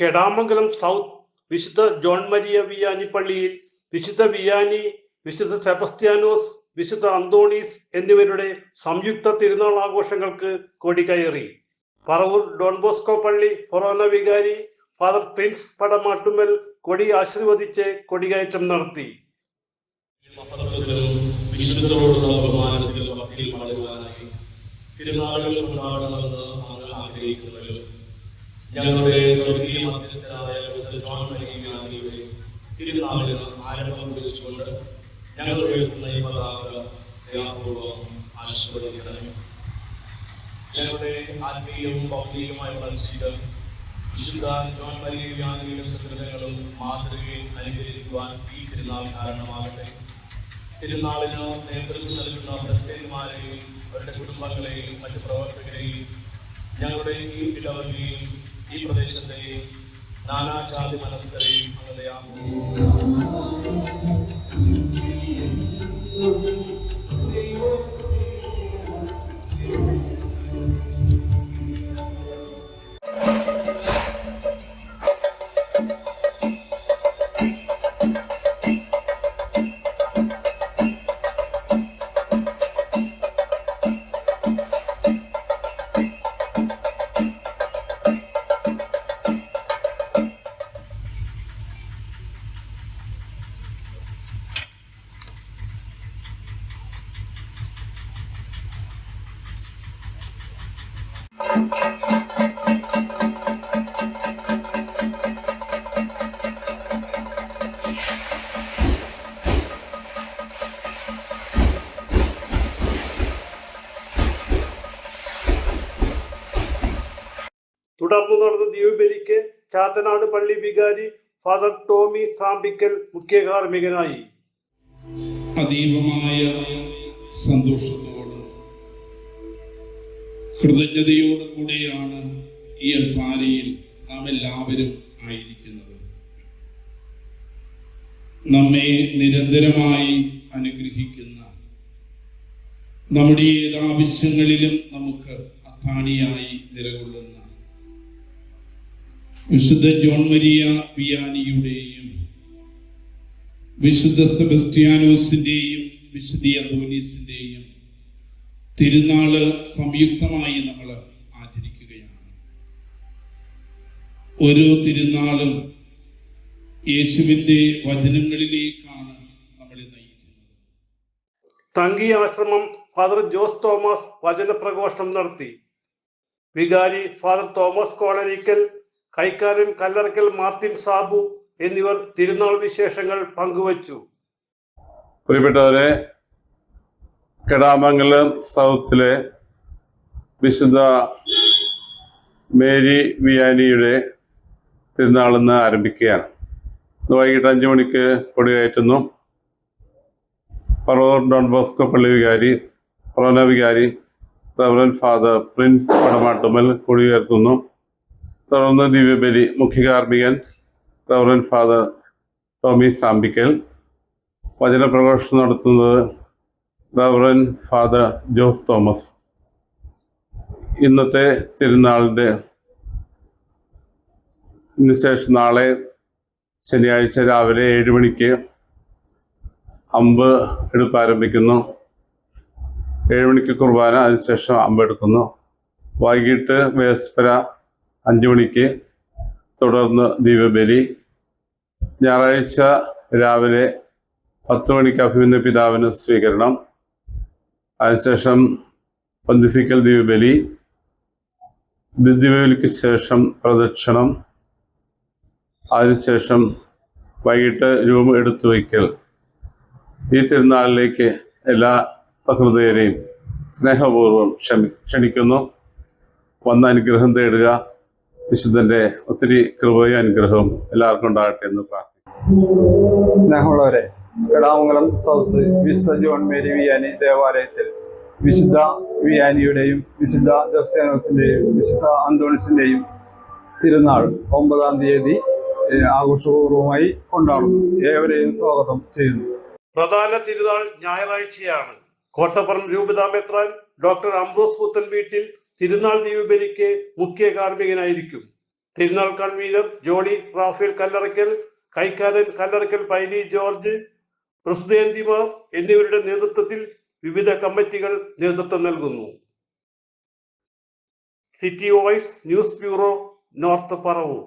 Kedamangalam south വിശുദ്ധ John Maria Vianney പള്ളിയിൽ വിശുദ്ധ വിയാനി, വിശുദ്ധ സെബസ്ത്യാനോസ്, വിശുദ്ധ അന്തോണീസ് എന്നിവരുടെ സംയുക്ത തിരുനാൾ ആഘോഷങ്ങൾക്ക് കൊടികയറി. പറവൂർ ഡോൺ ബോസ്കോ പള്ളി ഫൊറോന വികാരി ഫാദർ പ്രിൻസ് പടമാട്ടുമൽ കൊടി ആശീർവദിച്ച് കൊടികയറ്റം നടത്തി. ഞങ്ങളുടെ സ്വർഗീയ മധ്യസ്ഥനായ ജോൺ മരിയ വിയാനിയുടെ തിരുനാളിന് ആരംഭം കുറിച്ചുകൊണ്ട് ഞങ്ങൾ ഉയർത്തുന്ന ഈ പതാക ദയാപൂർവ്വം ആശീർവദിക്കണമേ. ഞങ്ങളുടെ ആത്മീയവും ഭൗതികവുമായ മനുഷ്യർ വിശുദ്ധ ജോൺ മരിയ വിയാനിയുടെ സുഹൃത്തുക്കളും മാതൃകയും അനുകരിക്കുവാൻ ഈ തിരുനാൾ കാരണമാകട്ടെ. തിരുനാളിന് നേതൃത്വം നൽകുന്ന പ്രസിഡന്റുമാരെയും അവരുടെ കുടുംബങ്ങളെയും മറ്റു പ്രവർത്തകരെയും ഞങ്ങളുടെ ഈ ഇടവകയും ഈ പ്രദേശത്തെയും നാനാജാതി മനസ്സരെയും തുടർന്ന് നടന്ന ദിവ്യബലിക്ക് ചാത്തനാട് പള്ളി വികാരി ഫാദർ ടോമി സാമ്പിക്കൽ മുഖ്യ കാർമ്മികനായി. അതീവമായ സന്തോഷത്തോട് കൃതജ്ഞതയോടു കൂടിയാണ് ഈ അൾത്താരയിൽ നാം എല്ലാവരും ആയിരിക്കുന്നത്. നമ്മെ നിരന്തരമായി അനുഗ്രഹിക്കുന്ന, നമ്മുടെ ഏതാവശ്യങ്ങളിലും നമുക്ക് അത്താണിയായി നിലകൊള്ളുന്ന വിശുദ്ധ ജോൺ മരിയ വിയാനിയുടെയും വിശുദ്ധ സെബസ്ത്യാനോസിന്റെയും വിശുദ്ധ അന്തോണീസിന്റെയും തിരുനാള് സംയുക്തമായി നമ്മൾ ആചരിക്കുകയാണ്. ഓരോ തിരുനാളും യേശുവിന്റെ വചനങ്ങളിലേക്കാണ് നമ്മളെ നയിക്കുന്നത്. തങ്കി ആശ്രമം ഫാദർ ജോസ് തോമസ് വചനപ്രഘോഷണം നടത്തി. വികാരി ഫാദർ തോമസ് കോളരിക്കൽ, കൈക്കാരൻ കല്ലറക്കൽ മാർട്ടിൻ സാബു എന്നിവർ തിരുനാൾ വിശേഷങ്ങൾ പങ്കുവച്ചു. പ്രിയപ്പെട്ടവരെ, കെടാമംഗലം സൗത്തിലെ വിശുദ്ധ മേരി വിയാനിയുടെ തിരുനാളിന്ന് ആരംഭിക്കുകയാണ്. ഇന്ന് വൈകിട്ട് 5 മണിക്ക് കൊടികയറ്റുന്നു. പറവൂർ ഡോൺ ബോസ്കോ പള്ളി വികാരി ഫൊറോന വികാരി റവറൻ ഫാദർ പ്രിൻസ് പടമാട്ടുമൽ കൊടിയുയർത്തുന്നു. തുടർന്ന് ദിവ്യബലി മുഖ്യ കാർമ്മികൻ റവറൻ ഫാദർ ടോമി സാമ്പിക്കൽ. വചനപ്രഘോഷണം നടത്തുന്നത് റവറൻ ഫാദർ ജോസ് തോമസ്. ഇന്നത്തെ തിരുനാളിൻ്റെ ശേഷം നാളെ ശനിയാഴ്ച രാവിലെ 7 മണിക്ക് അമ്പ് എടുപ്പ് ആരംഭിക്കുന്നു. 7 മണിക്ക് കുർബാന, അതിനുശേഷം അമ്പ് എടുക്കുന്നു. വൈകിട്ട് വേസ്പര 5 മണിക്ക്, തുടർന്ന് ദിവ്യബലി. ഞായറാഴ്ച രാവിലെ 10 മണിക്ക് അഭിമന്യ പിതാവിന് സ്വീകരണം, അതിനുശേഷം പന്തിഫിക്കൽ ദിവ്യബലി. ദിവ്യബലിക്ക് ശേഷം പ്രദക്ഷിണം, അതിനുശേഷം വൈകിട്ട് രൂപ എടുത്തു വയ്ക്കൽ. ഈ തിരുനാളിലേക്ക് എല്ലാ സഹൃദയരെയും സ്നേഹപൂർവ്വം ക്ഷണിക്കുന്നു. വന്ന അനുഗ്രഹം തേടുക. വിശുദ്ധന്റെ ഒത്തിരി കൃപയും അനുഗ്രഹവും എല്ലാവർക്കും ഉണ്ടാകട്ടെ എന്ന് പ്രാർത്ഥിക്കുന്നു. സ്നേഹമുള്ളവരെ, കെടാമംഗലം സൗത്ത് വിശുദ്ധ ജോൺ മേരി വിയാനി ദേവാലയത്തിൽ വിശുദ്ധ വിയാനിയുടെയും വിശുദ്ധ സെബസ്ത്യാനോസിന്റെയും വിശുദ്ധ അന്തോണീസിന്റെയും തിരുനാൾ 9-ാം തീയതി ആഘോഷപൂർവ്വമായി കൊണ്ടാടുന്നു. ഏവരെയും സ്വാഗതം ചെയ്യുന്നു. പ്രധാന തിരുനാൾ ഞായറാഴ്ചയാണ്. കോട്ടപ്പുറം രൂപതാ മെത്രാൻ ഡോക്ടർ അംബ്രോസ് പുത്തൻ വീട്ടിൽ തിരുനാൾ ദിവ്യബലിക്ക് മുഖ്യ കാർമ്മികനായിരിക്കും. തിരുനാൾ കൺവീനർ ജോണി റാഫേൽ കല്ലറയ്ക്കൽ, കൈക്കാരൻ കല്ലറയ്ക്കൽ പൈലി ജോർജ്, പ്രസിദ്ധേന്തിമാർ എന്നിവരുടെ നേതൃത്വത്തിൽ വിവിധ കമ്മിറ്റികൾ നേതൃത്വം നൽകുന്നു. City voice news bureau, north Paravur.